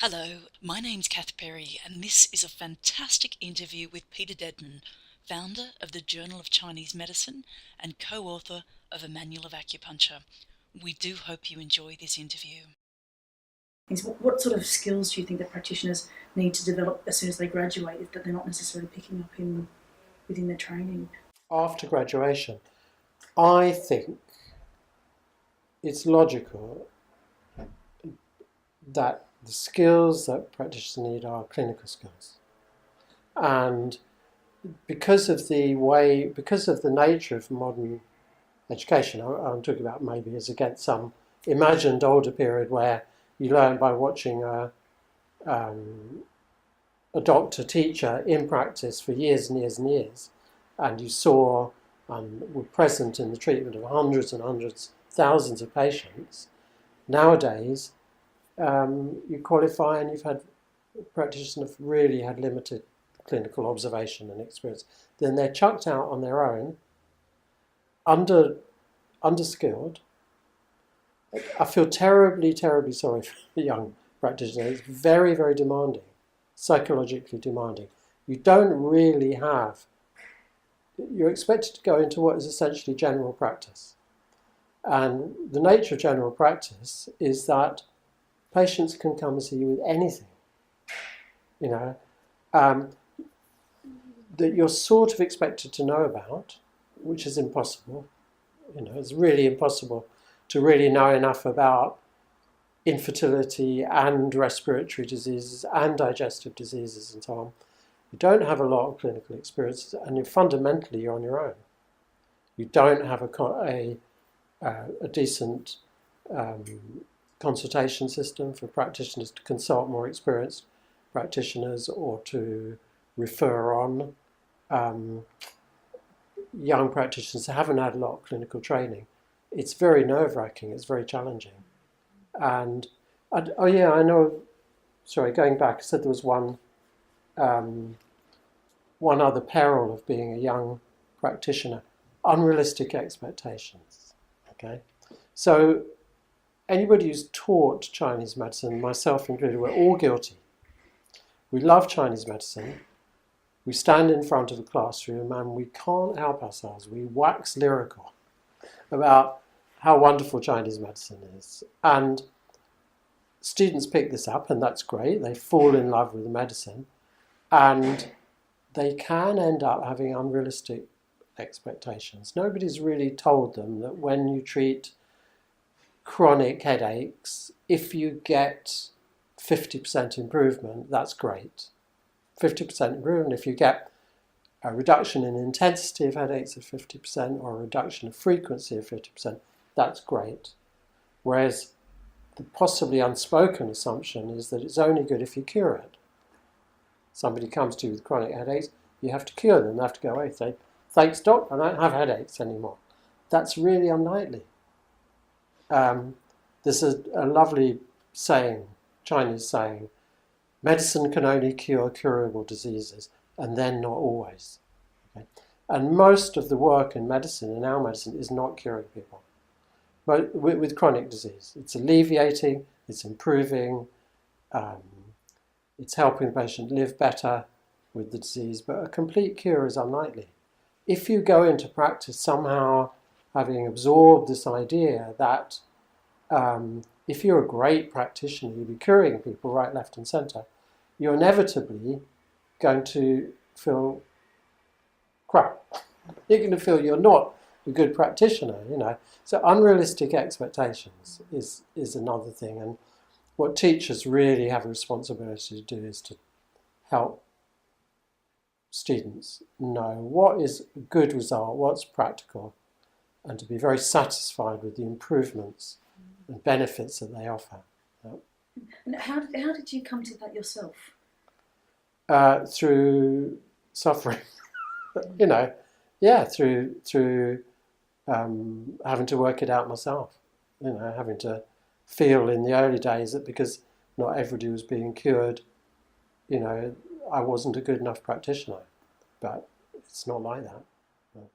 Hello, my name's Kath Perry, and this is a fantastic interview with Peter Deadman, founder of the Journal of Chinese Medicine and co-author of A Manual of Acupuncture. We do hope you enjoy this interview. What sort of skills do you think that practitioners need to develop as soon as they graduate that they're not necessarily picking up within their training? After graduation, I think it's logical that the skills that practitioners need are clinical skills. And because of the nature of modern education, I'm talking about maybe as against some imagined older period where you learn by watching a doctor teacher in practice for years and years and years, and you saw and were present in the treatment of hundreds and hundreds, thousands of patients. Nowadays, you qualify and you've had practitioners have really had limited clinical observation and experience. Then they're chucked out on their own, underskilled. I feel terribly, terribly sorry for the young practitioners. It's very, very demanding, psychologically demanding. You don't really have, you're expected to go into what is essentially general practice. And the nature of general practice is that patients can come and see you with anything, you know, that you're sort of expected to know about, which is impossible. You know, it's really impossible to really know enough about infertility and respiratory diseases and digestive diseases and so on. You don't have a lot of clinical experience, and fundamentally you're on your own. You don't have a decent consultation system for practitioners to consult more experienced practitioners or to refer on young practitioners who haven't had a lot of clinical training. It's very nerve-wracking, it's very challenging. And, oh yeah, I know, sorry, going back, I said there was one other peril of being a young practitioner, unrealistic expectations, okay? So anybody who's taught Chinese medicine, myself included, we're all guilty. We love Chinese medicine. We stand in front of a classroom and we can't help ourselves. We wax lyrical about how wonderful Chinese medicine is. And students pick this up, and that's great. They fall in love with the medicine. And they can end up having unrealistic expectations. Nobody's really told them that when you treat chronic headaches, if you get 50% improvement, that's great. 50% improvement, if you get a reduction in intensity of headaches of 50% or a reduction of frequency of 50%, that's great. Whereas the possibly unspoken assumption is that it's only good if you cure it. Somebody comes to you with chronic headaches, you have to cure them. They have to go away and say, thanks doc, I don't have headaches anymore. That's really unlikely. There's a lovely saying, Chinese saying, medicine can only cure curable diseases, and then not always. Okay? And most of the work in medicine, in our medicine, is not curing people. But with chronic disease, it's alleviating, it's improving, it's helping the patient live better with the disease, but a complete cure is unlikely. If you go into practice somehow having absorbed this idea that if you're a great practitioner, you'll be curing people right, left, and centre, you're inevitably going to feel crap. You're going to feel you're not a good practitioner, you know. So unrealistic expectations is another thing. And what teachers really have a responsibility to do is to help students know what is a good result, what's practical, and to be very satisfied with the improvements and benefits that they offer. And how did you come to that yourself? Through suffering, you know, yeah, through having to work it out myself, you know, having to feel in the early days that because not everybody was being cured, you know, I wasn't a good enough practitioner. But it's not like that. No.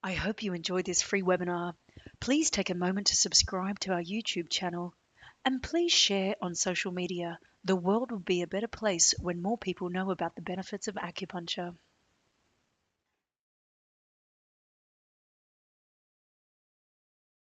I hope you enjoyed this free webinar. Please take a moment to subscribe to our YouTube channel and please share on social media. The world will be a better place when more people know about the benefits of acupuncture.